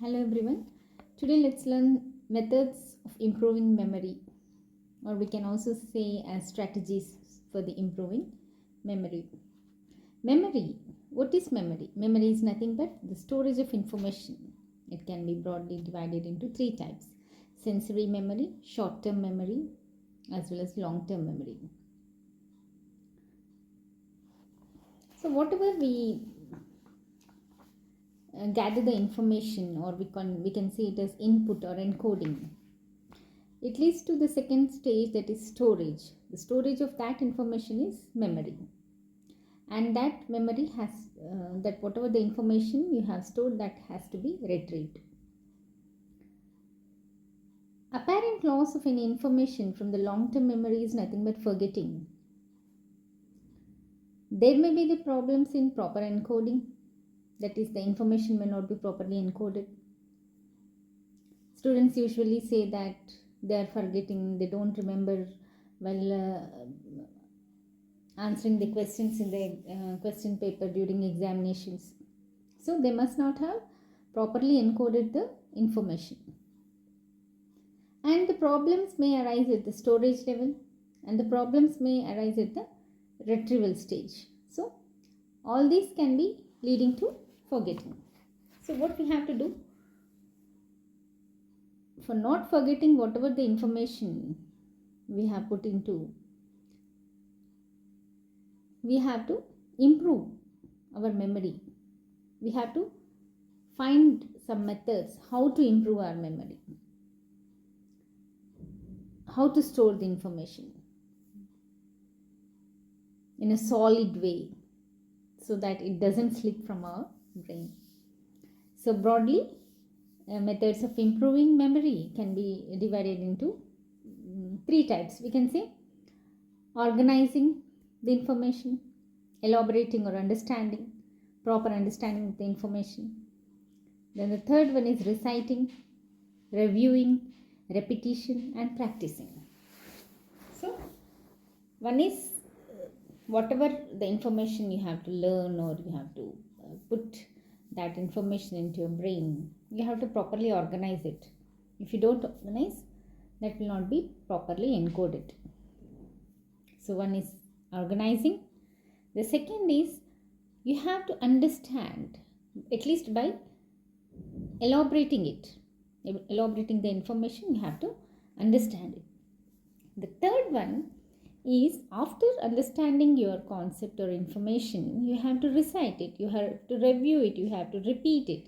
Hello everyone. Today let's learn methods of improving memory, or we can also say as strategies for the improving memory. Memory. What is memory? Memory is nothing but the storage of information. It can be broadly divided into three types: sensory memory, short-term memory, as well as long-term memory. So whatever we gather the information, or we can say it as input or encoding, it leads to the second stage, that is storage. The storage of that information is memory, and that memory has that whatever the information you have stored, that has to be retrieved. Apparent loss of any information from the long term memory is nothing but forgetting. There may be the problems in proper encoding, that is, the information may not be properly encoded. Students usually say that they are forgetting, they don't remember while answering the questions in the question paper during examinations. So they must not have properly encoded the information. And the problems may arise at the storage level, and the problems may arise at the retrieval stage. So all these can be leading to forgetting. So what we have to do for not forgetting whatever the information we have put into, we have to improve our memory. We have to find some methods how to improve our memory, how to store the information in a solid way so that it doesn't slip from our brain. So broadly, methods of improving memory can be divided into three types. We can say organizing the information, elaborating or understanding, proper understanding of the information. Then the third one is reciting, reviewing, repetition, and practicing. So one is whatever the information you have to learn, or you have to put that information into your brain, you have to properly organize it. If you don't organize, that will not be properly encoded. So one is organizing. The second is you have to understand, at least by elaborating it. Elaborating the information, you have to understand it. The third one is, after understanding your concept or information, you have to recite it, you have to review it, you have to repeat it.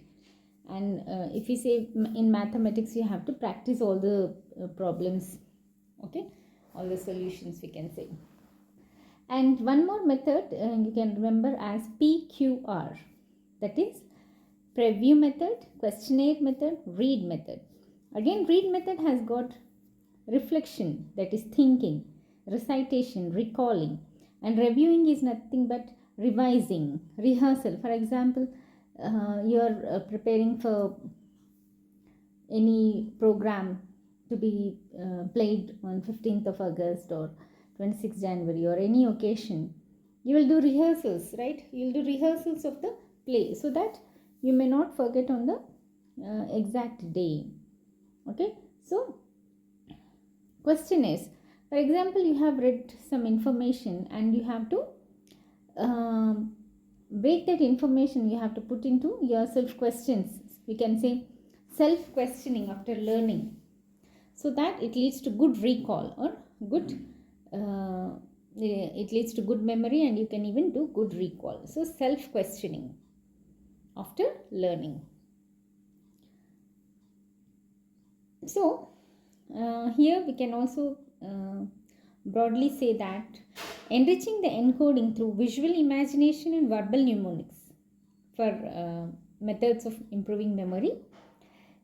And if you say in mathematics, you have to practice all the problems, okay, all the solutions, we can say. And one more method you can remember as PQR, that is preview method, questionnaire method, read method. Again, read method has got reflection, that is thinking, recitation, recalling, and reviewing is nothing but revising, rehearsal. For example, you are preparing for any program to be played on 15th of August or 26th January or any occasion. You will do rehearsals, right? You will do rehearsals of the play so that you may not forget on the exact day. Okay, so questionnaires. For example, you have read some information and you have to break that information, you have to put into yourself questions. We can say self questioning after learning, so that it leads to good recall or good it leads to good memory, and you can even do good recall. So self questioning after learning. So here we can also broadly say that enriching the encoding through visual imagination and verbal mnemonics for methods of improving memory.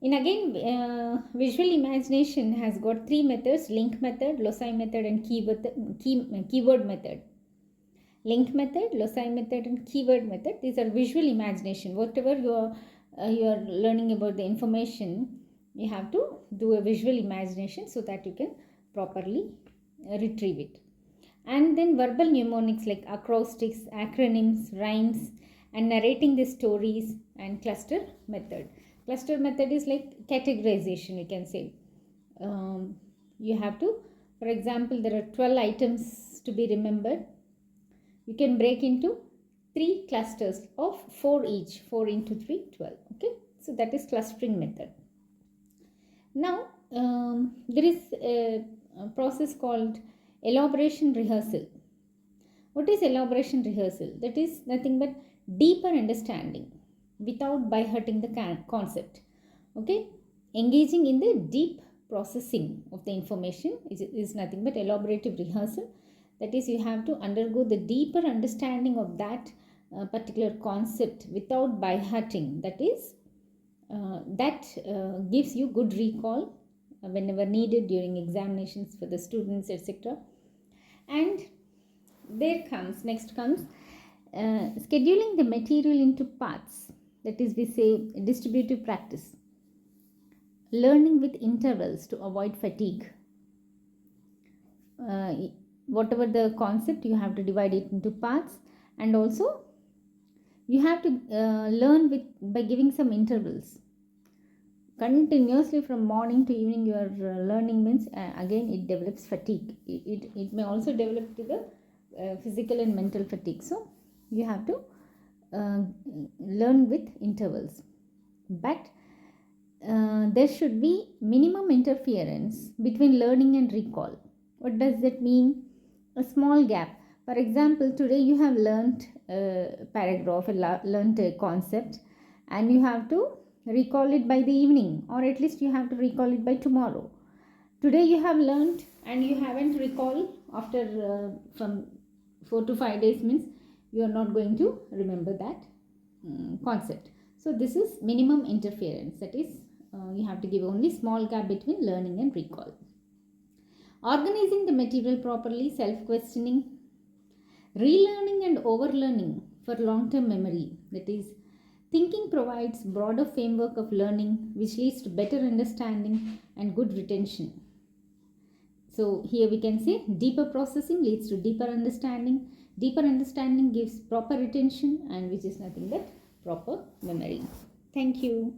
In again, visual imagination has got three methods: link method, loci method, and keyword method. Link method, loci method, and keyword method, these are visual imagination. Whatever you are learning about the information, you have to do a visual imagination so that you can properly retrieve it. And then verbal mnemonics like acrostics, acronyms, rhymes, and narrating the stories, and cluster method. Cluster method is like categorization, we can say. You have to, for example, there are 12 items to be remembered. You can break into 3 clusters of 4 each. 4 into 3, 12. Okay, so that is clustering method. Now there is a process called elaboration rehearsal. What is elaboration rehearsal? That is nothing but deeper understanding without by hurting the concept. Okay, engaging in the deep processing of the information is nothing but elaborative rehearsal. That is, you have to undergo the deeper understanding of that particular concept without by hurting. That is, that gives you good recall whenever needed during examinations for the students, etc. And next comes scheduling the material into parts. That is, we say distributive practice. Learning with intervals to avoid fatigue. Whatever the concept, you have to divide it into parts, and also you have to learn by giving some intervals. Continuously from morning to evening you are learning means again it develops fatigue. It may also develop to the physical and mental fatigue. So you have to learn with intervals, but there should be minimum interference between learning and recall. What does that mean? A small gap. For example, today you have learnt a paragraph, learnt a concept, and you have to recall it by the evening, or at least you have to recall it by tomorrow. Today you have learnt and you haven't recalled after from 4 to 5 days, means you are not going to remember that concept. So this is minimum interference. That is, you have to give only small gap between learning and recall. Organizing the material properly, self-questioning, relearning and overlearning for long-term memory. That is, thinking provides broader framework of learning which leads to better understanding and good retention. So here we can say deeper processing leads to deeper understanding. Deeper understanding gives proper retention, and which is nothing but proper memory. Thank you.